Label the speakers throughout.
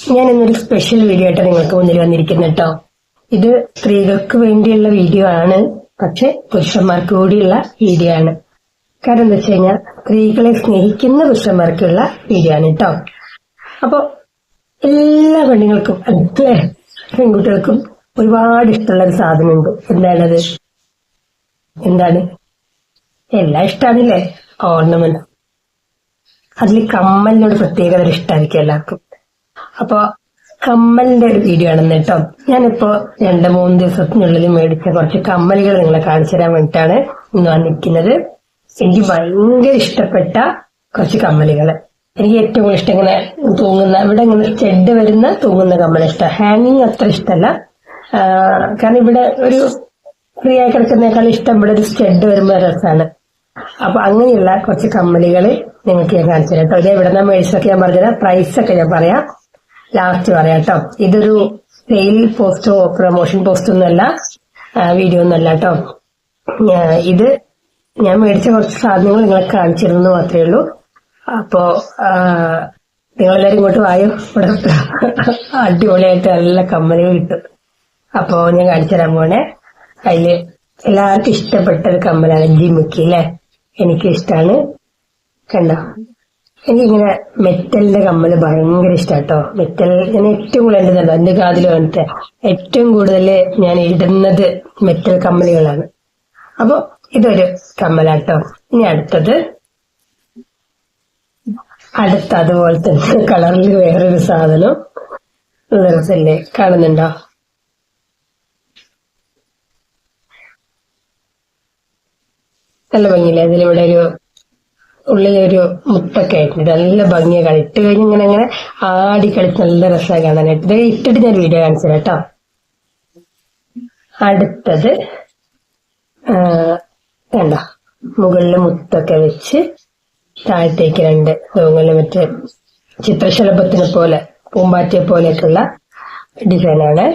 Speaker 1: ഞാൻ ഇന്നൊരു special video ആയിട്ട് നിങ്ങൾക്ക് മുന്നിൽ വന്നിരിക്കുന്നു കേട്ടോ. ഇത് സ്ത്രീകൾക്ക് വേണ്ടിയുള്ള വീഡിയോ ആണ്, പക്ഷെ പുരുഷന്മാർക്ക് കൂടിയുള്ള വീഡിയോ ആണ്. കാരണം എന്താ വെച്ച് കഴിഞ്ഞാൽ സ്ത്രീകളെ സ്നേഹിക്കുന്ന പുരുഷന്മാർക്കുള്ള വീഡിയോ ആണ് കേട്ടോ. അപ്പൊ എല്ലാ പെണ്ണുങ്ങൾക്കും അല്ലെ പെൺകുട്ടികൾക്കും ഒരുപാട് ഇഷ്ടമുള്ള ഒരു സാധനമുണ്ട്. എന്താണത്? എന്താണ്? എല്ലാം ഇഷ്ടാണില്ലേ? ഓർണമെന്റ്. അതിൽ കമ്മലിനോട് പ്രത്യേകത ഇഷ്ടമായിരിക്കും എല്ലാവർക്കും. അപ്പൊ കമ്മലിന്റെ ഒരു വീഡിയോ ആണെന്ന് കേട്ടോ. ഞാനിപ്പോ 2-3 ദിവസത്തിനുള്ളിൽ മേടിച്ച കുറച്ച് കമ്മലുകൾ നിങ്ങളെ കാണിച്ചു തരാൻ വേണ്ടിയിട്ടാണ് ഇന്ന് വന്നിരിക്കുന്നത്. എനിക്ക് ഭയങ്കര ഇഷ്ടപ്പെട്ട കുറച്ച് കമ്മലുകൾ. എനിക്ക് ഏറ്റവും കൂടുതൽ ഇഷ്ടം ഇങ്ങനെ തൂങ്ങുന്ന, ഇവിടെ ഇങ്ങനെ സ്റ്റഡ് വരുന്ന തൂങ്ങുന്ന കമ്മൽ ഇഷ്ടം. ഹാങ്ങിങ് അത്ര ഇഷ്ടമല്ല. കാരണം ഇവിടെ ഒരു ഫ്രീ ആയി കിടക്കുന്നേക്കാൾ ഇഷ്ടം ഇവിടെ ഒരു സ്റ്റഡ് വരുമ്പോ രസമാണ്. അപ്പൊ അങ്ങനെയുള്ള കുറച്ച് കമ്മലുകൾ നിങ്ങൾക്ക് ഞാൻ കാണിച്ചു തരാം കേട്ടോ. ഇത് എവിടെ നിന്നാ മേടിച്ചൊക്കെ ഞാൻ പറഞ്ഞുതരാം. പ്രൈസ് ഒക്കെ ഞാൻ പറയാം, ലാസ്റ്റ് പറയാം കേട്ടോ. ഇതൊരു സെയിൽ പോസ്റ്റോ പ്രൊമോഷൻ പോസ്റ്റോ ഒന്നുമല്ല, വീഡിയോ ഒന്നുമല്ല കേട്ടോ. ഇത് ഞാൻ മേടിച്ച കുറച്ച് സാധനങ്ങൾ നിങ്ങളെ കാണിച്ചിരുന്നു മാത്രമേ ഉള്ളൂ. അപ്പോ നിങ്ങളെല്ലാരും ഇങ്ങോട്ട് വായോ, ഇവിടെ അടിപൊളിയായിട്ട് നല്ല കമ്മലുകൾ കിട്ടും. അപ്പോ ഞാൻ കാണിച്ചു തരാൻ പോണേ. അതില് എല്ലാവർക്കും ഇഷ്ടപ്പെട്ട ഒരു കമ്മലാണ് ജിമിക്കി അല്ലെ. എനിക്ക് ഇഷ്ടമാണ്. കണ്ടോ, എനിക്കിങ്ങനെ മെറ്റലിന്റെ കമ്മല് ഭയങ്കര ഇഷ്ടാട്ടോ. മെറ്റൽ ഞാൻ ഏറ്റവും കൂടുതൽ എന്റെ കാതിൽ വന്നിട്ട് ഏറ്റവും കൂടുതൽ ഞാൻ ഇടുന്നത് മെറ്റൽ കമ്മലുകളാണ്. അപ്പൊ ഇതൊരു കമ്മലാട്ടോ. ഇനി അടുത്ത അതുപോലെ തന്നെ കളറിൽ വേറൊരു സാധനം രസല്ലേ, കാണുന്നുണ്ടോ? നല്ല ഭംഗിയില്ലേ? അതിലിവിടെ ഒരു ഉള്ളിലൊരു മുട്ടൊക്കെ ആയിട്ടുണ്ട്. നല്ല ഭംഗിയാണ്. ഇട്ട് കഴിഞ്ഞ് ഇങ്ങനെ അങ്ങനെ ആടിക്കളിച്ച് നല്ല രസമായി കാണാനായിട്ട്. ഇത് ഇട്ടിട്ട് ഞാൻ വീഡിയോ കാണിച്ചു തരാം കേട്ടോ. അടുത്തത് കണ്ട, മുകളിൽ മുത്തൊക്കെ വെച്ച് താഴത്തേക്ക് 2 തൂങ്ങല്, മറ്റേ ചിത്രശലഭത്തിനെ പോലെ പൂമ്പാറ്റയെ പോലെയൊക്കെയുള്ള ഡിസൈനാണ്.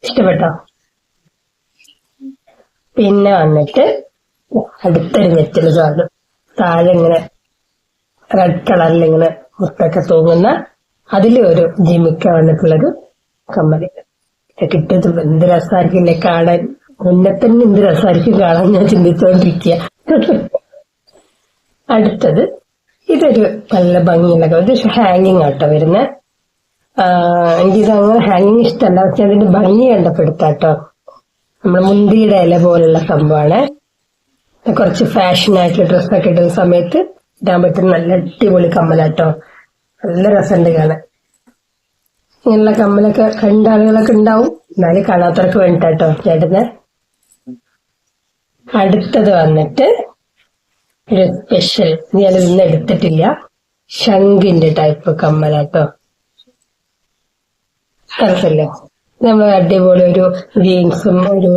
Speaker 1: ഇഷ്ടപ്പെട്ടോ? പിന്നെ വന്നിട്ട് അടുത്തൊരു മെറ്റല് സാധനം, താഴെ ഇങ്ങനെ റെഡ് കളറിൽ ഇങ്ങനെ മുട്ടൊക്കെ തൂങ്ങുന്ന അതിലൊരു ജിമിക്ക വന്നിട്ടുള്ളൊരു കമ്മല്. കിട്ടിയത് എന്ത് രസമായിരിക്കില്ലേ കാണാൻ. മുന്നേ തന്നെ എന്ത് രസമായിരിക്കും കാണാൻ ഞാൻ ചിന്തിച്ചുകൊണ്ടിരിക്കുക. അടുത്തത് ഇതൊരു നല്ല ഭംഗിയുള്ള, ഇത് ഹാങ്ങിങ് ആട്ടോ വരുന്നത്. എനിക്കിത് അങ്ങനെ ഹാങ്ങിങ് ഇഷ്ടമല്ല, പക്ഷെ അതിന്റെ ഭംഗി കണ്ടപ്പെടുത്താട്ടോ. നമ്മുടെ മുന്തിരിയുടെ ഇല പോലുള്ള സംഭവമാണ്. കുറച്ച് ഫാഷൻ ആയിട്ടുള്ള ഡ്രസ്സൊക്കെ ഇടുന്ന സമയത്ത് ഇടാൻ പറ്റുന്ന നല്ല അടിപൊളി കമ്മലാട്ടോ. നല്ല രസമുണ്ട് കാണാൻ. ഇങ്ങനെയുള്ള കമ്മലൊക്കെ കണ്ട ആളുകളൊക്കെ ഉണ്ടാവും, എന്നാലും കാണാത്തവർക്ക് വേണ്ടിട്ടാട്ടോ ചേട്ടന്. അടുത്തത് വന്നിട്ട് ഒരു സ്പെഷ്യൽ, ഞാനിത് ഇന്ന് എടുത്തിട്ടില്ല, ശംഖിന്റെ ടൈപ്പ് കമ്മലാട്ടോ. രസല്ലേ? നമ്മൾ അടിപൊളി ഒരു ജീൻസും ഒരു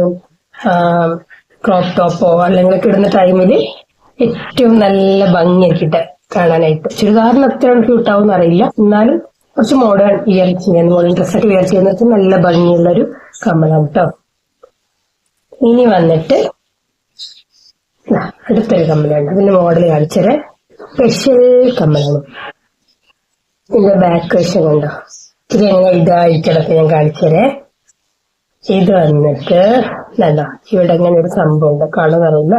Speaker 1: ക്രോപ്പ് ടോപ്പോ അല്ലെങ്കിൽ ഇടുന്ന ടൈമില് ഏറ്റവും നല്ല ഭംഗിയാക്കിട്ട് കാണാനായിട്ട്. ചുരിദാറിന് അത്ര ക്യൂട്ടാവും അറിയില്ല, എന്നാലും കുറച്ച് മോഡേൺ വിയർ ചെയ്യാൻ, മോഡേൺ ഡ്രസ്സൊക്കെ വിയർ ചെയ്യുന്നത് നല്ല ഭംഗിയുള്ളൊരു കമ്മലാണ് കേട്ടോ. ഇനി വന്നിട്ട് അടുത്തൊരു കമ്മലാണ്. അതിന്റെ മോഡൽ കാണിച്ചത് സ്പെഷ്യൽ കമ്മലാണ്. ഇതിന്റെ ബാക്ക് വശം കണ്ടോ, ഇത് എങ്ങനെ ഇതായിട്ടൊക്കെ ഞാൻ കാണിച്ചതേ. ഇത് വന്നിട്ട് നല്ല ഇവിടെ ഇങ്ങനെ ഒരു സംഭവം ഉണ്ട്, കളറില്ല.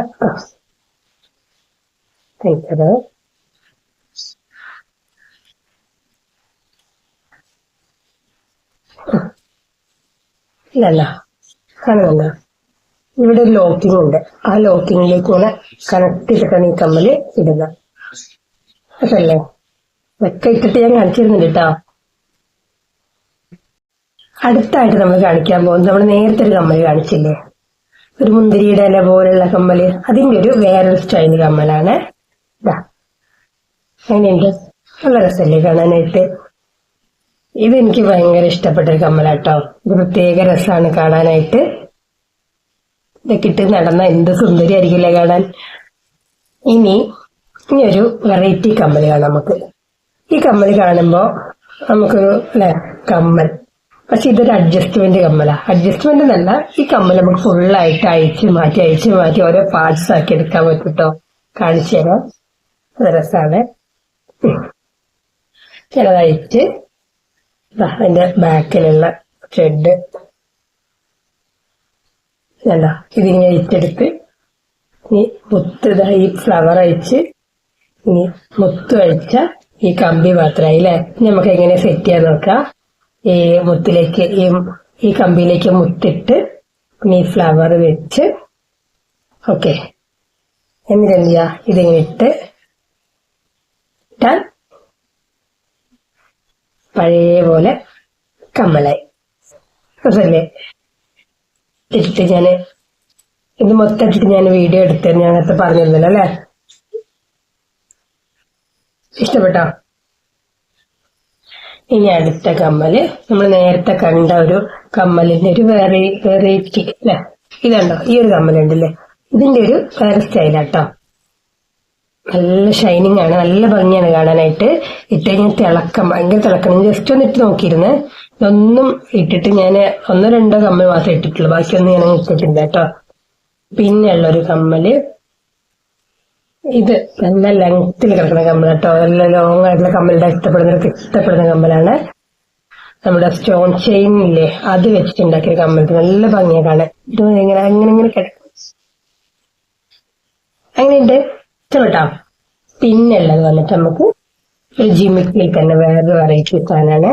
Speaker 1: ഇല്ലല്ല, കാണുന്നുണ്ടോ? ഇവിടെ ഒരു ലോക്കിംഗ് ഉണ്ട്. ആ ലോക്കിങ്ങിലേക്ക് ഇങ്ങനെ കണക്ട് ചെയ്തിട്ടാണ് ഈ കമ്മല് ഇടുക. അതല്ലേ, ഇതൊക്കെ ഇട്ടിട്ട് ഞാൻ കാണിച്ചിരുന്നുണ്ട് കേട്ടോ. അടുത്തായിട്ട് നമ്മൾ കാണിക്കാൻ പോകുന്നത്, നമ്മൾ നേരത്തെ ഒരു കമ്മല് കാണിച്ചില്ലേ, ഒരു മുന്തിരിയുടെ ഇല പോലുള്ള കമ്മല്, അതിന്റെ ഒരു വേറൊരു സ്റ്റൈൽ കമ്മലാണ്. അങ്ങനെയുണ്ട്, നല്ല രസമല്ലേ കാണാനായിട്ട്. ഇതെനിക്ക് ഭയങ്കര ഇഷ്ടപ്പെട്ട ഒരു കമ്മലാട്ടോ. ഇത് പ്രത്യേക രസമാണ് കാണാനായിട്ട്. ഇതൊക്കെ ഇട്ട് നടന്ന എന്ത് സുന്ദരിയായിരിക്കില്ലേ കാണാൻ. ഇനി ഒരു വെറൈറ്റി കമ്മല് കാണാം നമുക്ക്. ഈ കമ്മല് കാണുമ്പോ നമുക്കൊരു കമ്മൽ, പക്ഷെ ഇതൊരു അഡ്ജസ്റ്റ്മെന്റ് കമ്മലാ. അഡ്ജസ്റ്റ്മെന്റ് എന്നല്ല, ഈ കമ്മൽ നമുക്ക് ഫുള്ളായിട്ട് അഴിച്ച് മാറ്റി ഓരോ പാർട്സ് ആക്കി എടുക്കാൻ പറ്റും കേട്ടോ. കാണിച്ചു തരാം, രസാണ്. ചിലതഴിച്ച് അതിന്റെ ബാക്കിലുള്ള ത്രെഡ് വേണ്ട ഇതിങ്ങനെ അഴിച്ചെടുത്ത് ഇനി മുത്ത് ഈ ഫ്ലവർ അഴിച്ച് ഇനി മുത്ത് അഴിച്ച ഈ കമ്പി മാത്രമായി അല്ലെ. നമുക്ക് എങ്ങനെ സെറ്റ് ചെയ്യാൻ നോക്കാം. ഈ മുത്തിലേക്ക് ഈ കമ്പിയിലേക്ക് മുത്തിട്ട് ഇനി ഫ്ലവർ വെച്ച് ഓക്കെ. എന്നിട്ട് എന്ത് ചെയ്യാ, ഇതിങ്ങനെ ഇട്ട് ഇട്ടാൽ പഴയ പോലെ കമ്മലായി. അതല്ലേ ഇട്ടിട്ട് ഞാന് ഇത് മൊത്തം ഇട്ടിട്ട് ഞാൻ വീഡിയോ എടുത്തത് ഞാൻ നേരത്തെ പറഞ്ഞിരുന്നല്ലോ അല്ലെ. ഇഷ്ടപ്പെട്ടോ? ഇനി അടുത്ത കമ്മല് നമ്മൾ നേരത്തെ കണ്ട ഒരു കമ്മലിന്റെ ഒരു വെറൈറ്റി അല്ലെ. ഇതുണ്ടോ, ഈ ഒരു കമ്മലുണ്ടല്ലേ, ഇതിന്റെ ഒരു വേറെ സ്റ്റൈലാട്ടോ. നല്ല ഷൈനിങ് ആണ്, നല്ല ഭംഗിയാണ് കാണാനായിട്ട്. ഇട്ട് കഴിഞ്ഞാൽ തിളക്കം, ഭയങ്കര തിളക്കം. ജസ്റ്റ് ഒന്ന് ഇട്ട് നോക്കിയിരുന്നേ. ഇതൊന്നും ഇട്ടിട്ട് ഞാൻ 1-2 കമ്മൽ മാത്രമേ ഇട്ടിട്ടുള്ളൂ, ബാക്കിയൊന്നും ഞാൻ ഇട്ടിട്ടില്ല കേട്ടോ. പിന്നെ ഉള്ളൊരു കമ്മല് ഇത് നല്ല ലെങ്ത്തിൽ കിടക്കുന്ന കമ്മൽ കേട്ടോ. നല്ല ലോങ് ആയിട്ടുള്ള കമ്മലിന്റെ ഇഷ്ടപ്പെടുന്നവർക്ക് ഇഷ്ടപ്പെടുന്ന കമ്മലാണ്. നമ്മുടെ സ്റ്റോൺ ചെയിൻ ഇല്ലേ, അത് വെച്ചിട്ടുണ്ടാക്കിയ കമ്മൽ. നല്ല ഭംഗിയാ കാണാൻ. ഇത് ഇങ്ങനെ അങ്ങനെ കിടക്കും. അങ്ങനെയുണ്ട്, ഇഷ്ടപ്പെട്ടോ? പിന്നെ ഉള്ളത് വന്നിട്ട് നമുക്ക് ഒരു ജിമിക്കിൽ തന്നെ വേറൊരു വെറൈറ്റി സാധനമാണ്.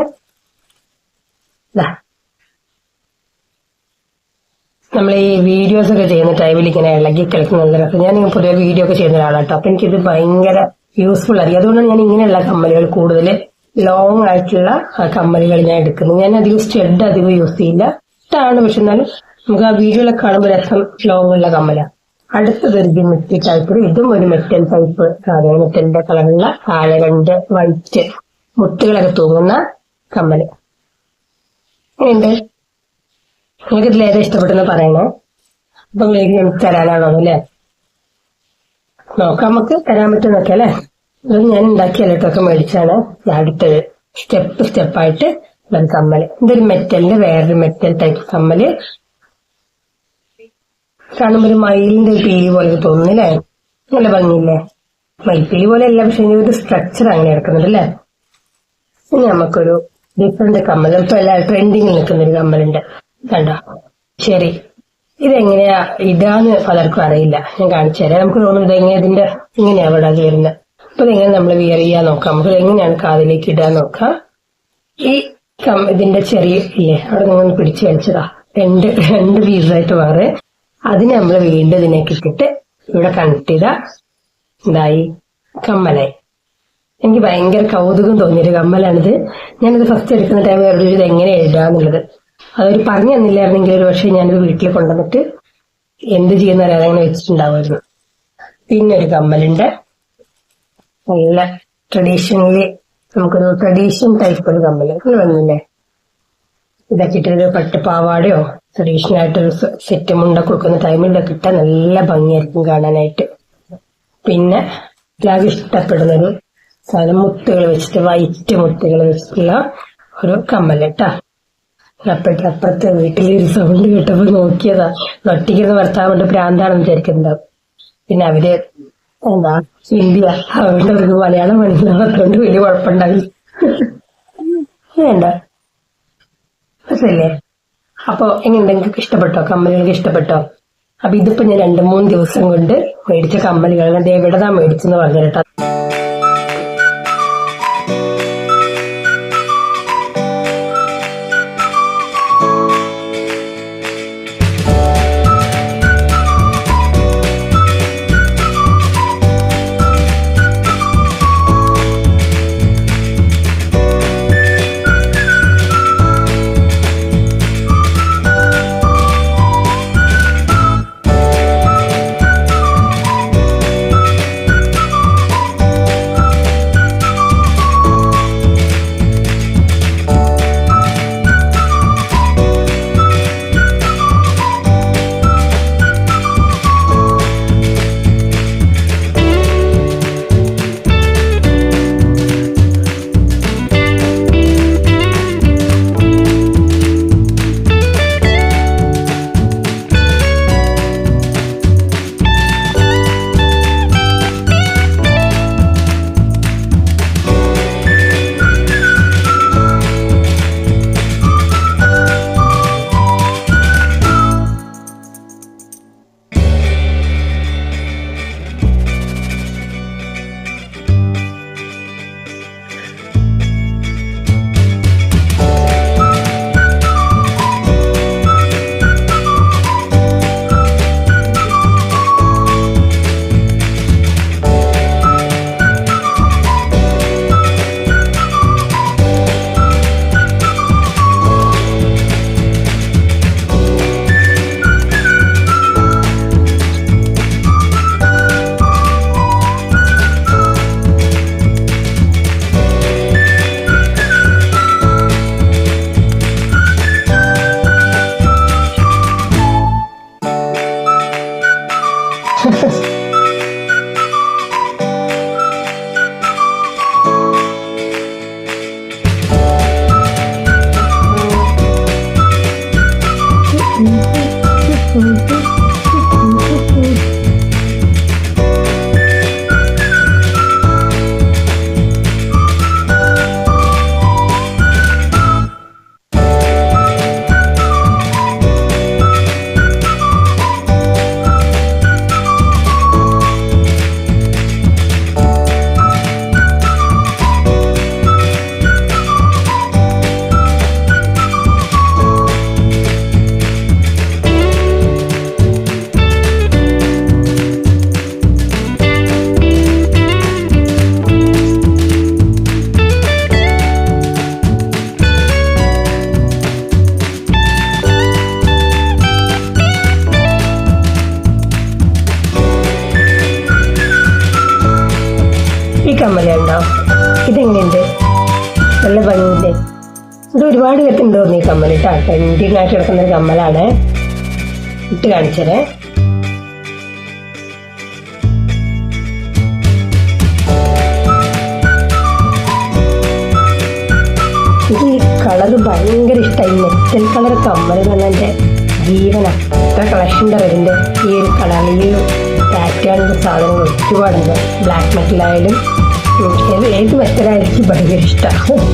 Speaker 1: നമ്മൾ ഈ വീഡിയോസ് ഒക്കെ ചെയ്യുന്ന ടൈമിൽ ഇങ്ങനെ ഇളകി കളിക്കുന്ന നല്ല രസം. ഞാൻ പൊതുവെ വീഡിയോ ഒക്കെ ചെയ്യുന്ന ഒരാളാട്ടോ. അപ്പൊ എനിക്കിത് ഭയങ്കര യൂസ്ഫുൾ ആയിരിക്കും. അതുകൊണ്ടാണ് ഞാൻ ഇങ്ങനെയുള്ള കമ്മലുകൾ കൂടുതൽ ലോങ് ആയിട്ടുള്ള കമ്മലുകൾ ഞാൻ എടുക്കുന്നത്. ഞാൻ അധികം സ്റ്റഡ് അധികം യൂസ് ചെയ്യില്ല. ഇഷ്ടമാണ്, പക്ഷെ എന്നാലും നമുക്ക് ആ വീഡിയോയിലൊക്കെ കാണുമ്പോൾ രസം ലോങ് ഉള്ള കമ്മല. അടുത്തത് ഒരു ജിമിക്കി ടൈപ്പ്. ഇതും ഒരു മെറ്റൽ ടൈപ്പ് സാധനം. മെറ്റലിന്റെ കളറുള്ള താഴെ 2 വൈറ്റ് മുത്തുകളൊക്കെ തൂങ്ങുന്ന കമ്മല്. എങ്ങനെയുണ്ട്? നിങ്ങൾക്ക് ഇതിൽ ഏതാ ഇഷ്ടപ്പെട്ടെന്ന് പറയണേ. അപ്പൊ എനിക്ക് തരാനാണോ അല്ലേ? നോക്കാം, നമുക്ക് തരാൻ പറ്റുന്നൊക്കെ അല്ലെ. ഇത് ഞാൻ ഉണ്ടാക്കിയ ഇലക്കൊക്കെ മേടിച്ചാണ്. അടുത്തത് സ്റ്റെപ്പായിട്ട് ഒരു കമ്മല്. ഇതൊരു മെറ്റലിന്റെ വേറൊരു മെറ്റൽ ടൈപ്പ് കമ്മല്. കാണുമ്പോ ഒരു മയിലിന്റെ ഒരു പീലി പോലെ തോന്നുന്നില്ലേ? നല്ല ഭംഗിയില്ലേ? മയിൽപ്പീലി പോലെ അല്ല, പക്ഷെ ഒരു സ്ട്രക്ചർ അങ്ങനെ കിടക്കുന്നുണ്ട് അല്ലേ. ഇനി നമുക്കൊരു ഡിഫറെന്റ് കമ്മൽ, ഇപ്പൊ എല്ലാ ട്രെൻഡിങ്ങിൽ നിൽക്കുന്ന ഒരു കമ്മലുണ്ട്. കണ്ടോ, ശരി. ഇതെങ്ങനെയാ ഇടാന്ന് പലർക്കും അറിയില്ല. ഞാൻ കാണിച്ചു തരാം. നമുക്ക് തോന്നുന്നത് ഇതിന്റെ ഇങ്ങനെയാ ഇവിടെ വരുന്നത്. അപ്പൊ ഇതെങ്ങനെ നമ്മൾ വിയർ ചെയ്യാൻ നോക്കാം. നമുക്ക് എങ്ങനെയാണ് കാതിലേക്ക് ഇടാൻ നോക്കാം. ഈ ഇതിന്റെ ചെറിയ ഇല്ലേ, അവിടെ നിങ്ങൾ പിടിച്ചു വലിച്ചതാ, രണ്ട് പീസായിട്ട് മാറ്. അതിനെ നമ്മൾ വീണ്ടും ഇതിനേക്ക് ഇട്ടിട്ട് ഇവിടെ കണക്ട് ചെയ്ത എന്തായി, കമ്മലായി. എനിക്ക് ഭയങ്കര കൗതുകം തോന്നിയൊരു കമ്മലാണിത്. ഞാനിത് ഫസ്റ്റ് എടുക്കുന്ന ടൈം വേറെ ഇത് എങ്ങനെ എഴുതാന്നുള്ളത് അതൊരു പറഞ്ഞു തന്നില്ലായിരുന്നെങ്കിൽ ഒരു പക്ഷേ ഞാനിത് വീട്ടിൽ കൊണ്ടുവന്നിട്ട് എന്ത് ചെയ്യുന്ന അറിയാതെ അങ്ങനെ വെച്ചിട്ടുണ്ടാവുമായിരുന്നു. പിന്നെ ഒരു കമ്മലുണ്ട്, നല്ല ട്രഡീഷണലി നമുക്കൊരു ട്രഡീഷൻ ടൈപ്പ് ഒരു കമ്മല് വന്നില്ലേ. ഇതൊക്കെ ഇട്ടൊരു പട്ടുപാവാടയോ ട്രഡീഷണൽ ആയിട്ടൊരു സെറ്റ് മുണ്ട കൊടുക്കുന്ന ടൈമിൽ ഇതൊക്കെ ഇട്ടാൽ നല്ല ഭംഗിയായിരിക്കും കാണാനായിട്ട്. പിന്നെ എല്ലാവർക്കും ഇഷ്ടപ്പെടുന്നൊരു സാധനം, മുത്തുകൾ വെച്ചിട്ട് വൈറ്റ് മുത്തുകൾ വെച്ചിട്ടുള്ള ഒരു കമ്മലിട്ടാ. അപ്പുറത്തെ വീട്ടിലൊരു സൗണ്ട് കേട്ടപ്പോ നോക്കിയതാ. ഒറ്റയ്ക്കിരുന്ന് ഭർത്താവ് കൊണ്ട് പ്രാന്താണെന്ന് വിചാരിക്കുന്നുണ്ടാവും. പിന്നെ അവര് എന്താ ഇന്ത്യ, അതുകൊണ്ട് അവർക്ക് മലയാളം മനസ്സിലാവാത്തോണ്ട് വലിയ കുഴപ്പമുണ്ടാവില്ല. വേണ്ട രസല്ലേ? അപ്പൊ എങ്ങനെയുണ്ട്? നിങ്ങൾക്ക് ഇഷ്ടപ്പെട്ടോ? കമ്മലുകൾക്ക് ഇഷ്ടപ്പെട്ടോ? അപ്പൊ ഇതിപ്പോ ഞാൻ 2-3 ദിവസം കൊണ്ട് മേടിച്ച കമ്മലുകൾ എവിടെതാ മേടിച്ചെന്ന് പറഞ്ഞു കേട്ടോ. കമ്മലുണ്ടോ? ഇതെങ്ങനെയുണ്ട്? നല്ല ഭംഗിയില്ലേ? ഇത് ഒരുപാട് പേർക്കുണ്ട് തോന്നി ഈ കമ്മൽ കേട്ടോ. ട്രെൻഡിങ് ആയിട്ട് കിടക്കുന്ന ഒരു കമ്മലാണ്. ഇട്ട് കാണിച്ചതേ. ഇത് ഈ കളറ് ഭയങ്കര ഇഷ്ടമായി. മെറ്റൽ കളർ കമ്മൽ എന്ന് പറഞ്ഞാൽ എൻ്റെ ജീവന. അത്ര കളക്ഷൻ്റെ ഇതിൻ്റെ ഈ ഒരു കളറിൽ പാറ്റേണിൻ്റെ സാധനങ്ങൾ ഒരുപാടുണ്ട്. ബ്ലാക്ക് മെറ്റലായാലും ഏത് മെറ്റലായാലും എനിക്ക് ഭയങ്കര ഇഷ്ടമാണ്.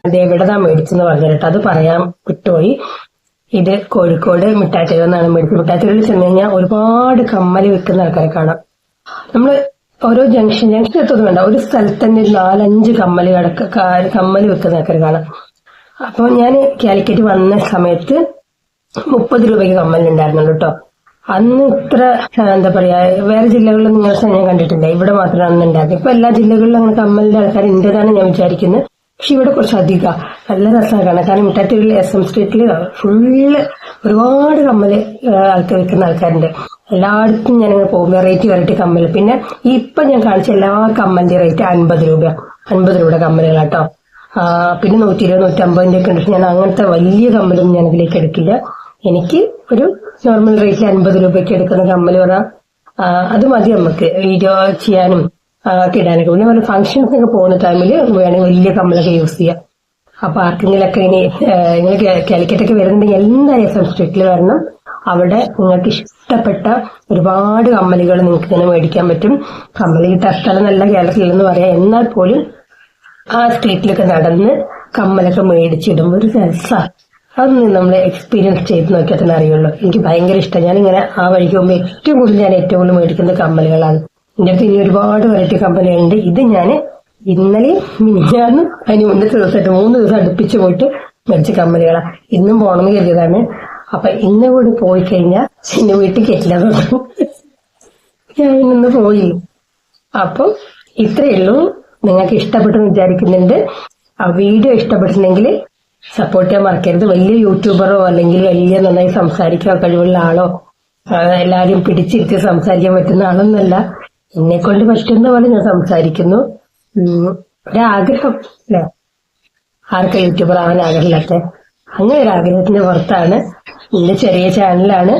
Speaker 1: അത് എവിടെതാ മേടിച്ചെന്ന് പറഞ്ഞു കേട്ടോ. അത് പറയാൻ വിട്ടുപോയി. ഇത് കോഴിക്കോട് മിഠായിത്തെരുവിൽ നിന്നാണ് മേടിച്ചത്. മിഠായിത്തെരുവിൽ ചെന്ന് കഴിഞ്ഞാൽ ഒരുപാട് കമ്മല് വെക്കുന്ന ആൾക്കാരെ കാണാം. നമ്മള് ഓരോ ജംഗ്ഷൻ എത്തൊന്നും വേണ്ട, ഒരു സ്ഥലത്ത് തന്നെ 4-5 കമ്മല് വെക്കുന്ന ആൾക്കാരെ കാണാം. അപ്പൊ ഞാൻ കാലിക്കറ്റ് വന്ന സമയത്ത് 30 രൂപയ്ക്ക് കമ്മലുണ്ടായിരുന്നുള്ളൂ കേട്ടോ. അന്ന് ഇത്ര എന്താ പറയാ, വേറെ ജില്ലകളിൽ നിങ്ങൾ ഞാൻ കണ്ടിട്ടില്ല, ഇവിടെ മാത്രമാണ് അന്ന് ഉണ്ടായിരുന്നത്. ഇപ്പൊ എല്ലാ ജില്ലകളിലും അങ്ങനെ കമ്മലിന്റെ ആൾക്കാർ ഉണ്ടെന്നാണ് ഞാൻ വിചാരിക്കുന്നത്. പക്ഷെ ഇവിടെ കുറച്ച് അധികം നല്ല രസമാണ് കാണാൻ. കാരണം മിഠായിത്തെരുവിൽ SM സ്ട്രീറ്റിൽ ഫുള്ള് ഒരുപാട് കമ്മല് ആൾക്കാർ വെക്കുന്ന ആൾക്കാരുണ്ട്. എല്ലായിടത്തും ഞാനിങ്ങനെ പോകും, വെറൈറ്റി കമ്മല്. പിന്നെ ഇപ്പൊ ഞാൻ കാണിച്ച എല്ലാ കമ്മലിന്റെ റേറ്റ് 50 രൂപ, 50 രൂപയുടെ കമ്മലുകളാട്ടോ. പിന്നെ 120-150 ഒക്കെ ഉണ്ട്. ഞാൻ അങ്ങനത്തെ വലിയ കമ്മലൊന്നും ഞാൻ അതിലേക്ക് എടുക്കില്ല. എനിക്ക് ഒരു നോർമൽ റേറ്റിൽ 50 രൂപയ്ക്ക് എടുക്കുന്ന കമ്മല് പറഞ്ഞാൽ അത് മതി നമുക്ക് വീഡിയോ ചെയ്യാനും ഇടാനൊക്കെ. പിന്നെ ഒരു ഫംഗ്ഷൻസൊക്കെ പോകുന്ന ടൈമിൽ വേണമെങ്കിൽ വലിയ കമ്മലൊക്കെ യൂസ് ചെയ്യാം. അപ്പൊ ആർക്കെങ്കിലൊക്കെ ഇനി നിങ്ങൾ കാലിക്കറ്റൊക്കെ വരുന്നുണ്ടെങ്കിൽ എന്തായാലും SM സ്ട്രീറ്റിൽ വരണം. അവിടെ നിങ്ങൾക്ക് ഇഷ്ടപ്പെട്ട ഒരുപാട് കമ്മലുകൾ നിങ്ങൾക്ക് ഇങ്ങനെ മേടിക്കാൻ പറ്റും. കമ്മല് കിട്ടാൻ സ്ഥലം നല്ല കേരളത്തിലെന്ന് പറയാം. എന്നാൽ പോലും ആ സ്ട്രീറ്റിലൊക്കെ നടന്ന് കമ്മലൊക്കെ മേടിച്ചിടുമ്പോൾ ഒരു രസമാണ്. അതൊന്നും നമ്മൾ എക്സ്പീരിയൻസ് ചെയ്ത് നോക്കിയാൽ തന്നെ അറിയുള്ളൂ. എനിക്ക് ഭയങ്കര ഇഷ്ടം. ഞാനിങ്ങനെ ആ വഴിക്ക് പോകുമ്പോൾ ഏറ്റവും കൂടുതൽ മേടിക്കുന്ന കമ്മലുകളാണ്. എൻ്റെ അടുത്ത് ഇനി ഒരുപാട് വെറൈറ്റി കമ്മലുകളുണ്ട്. ഇത് ഞാൻ ഇന്നലെ മിനിഞ്ഞാന്നും അതിന് മുന്നത്തെ ദിവസമായിട്ട് 3 ദിവസം അടുപ്പിച്ച് പോയിട്ട് മേടിച്ച കമ്മലുകളാണ്. ഇന്നും പോകണമെന്ന് കരുതിയതാണ്. അപ്പൊ ഇന്ന് കൂടി പോയി കഴിഞ്ഞാൽ എന്നെ വീട്ടിൽ കയറ്റില്ല തോന്നുന്നു. ഞാൻ ഇന്ന് പോയില്ല. അപ്പം ഇത്രയേ ഉള്ളൂ. നിങ്ങൾക്ക് ഇഷ്ടപ്പെട്ടെന്ന് വിചാരിക്കുന്നുണ്ട്. ആ വീഡിയോ ഇഷ്ടപ്പെട്ടിട്ടുണ്ടെങ്കിൽ സപ്പോർട്ട് ചെയ്യാൻ മറക്കരുത്. വലിയ യൂട്യൂബറോ അല്ലെങ്കിൽ വലിയ നന്നായി സംസാരിക്കാൻ കഴിവുള്ള ആളോ എല്ലാവരും പിടിച്ചിരുത്തി സംസാരിക്കാൻ പറ്റുന്ന ആളൊന്നല്ല. എന്നെ കൊണ്ട് പറ്റുന്ന പോലെ ഞാൻ സംസാരിക്കുന്നു. ഒരാഗ്രഹം അല്ലെ, ആർക്കും യൂട്യൂബർ ആവാൻ ആഗ്രഹമില്ലാത്ത അങ്ങനെ ഒരു ആഗ്രഹത്തിന്റെ പുറത്താണ്. എന്റെ ചെറിയ ചാനലാണ്.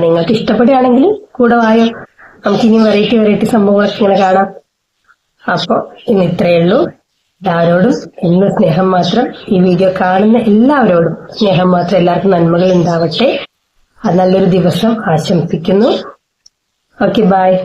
Speaker 1: നിങ്ങൾക്ക് ഇഷ്ടപ്പെടുകയാണെങ്കിൽ കൂടെ വായോ, നമുക്കിനി വെറൈറ്റി സംഭവങ്ങളൊക്കെ ഇങ്ങനെ കാണാം. അപ്പൊ ഇന്ന് ഇത്രയേ ഉള്ളൂ. എല്ലാവരോടും എന്ന് സ്നേഹം മാത്രം. ഈ വീഡിയോ കാണുന്ന എല്ലാവരോടും സ്നേഹം മാത്രം. എല്ലാവർക്കും നന്മകൾ ഉണ്ടാവട്ടെ. നല്ലൊരു ദിവസം ആശംസിക്കുന്നു. Okay, by.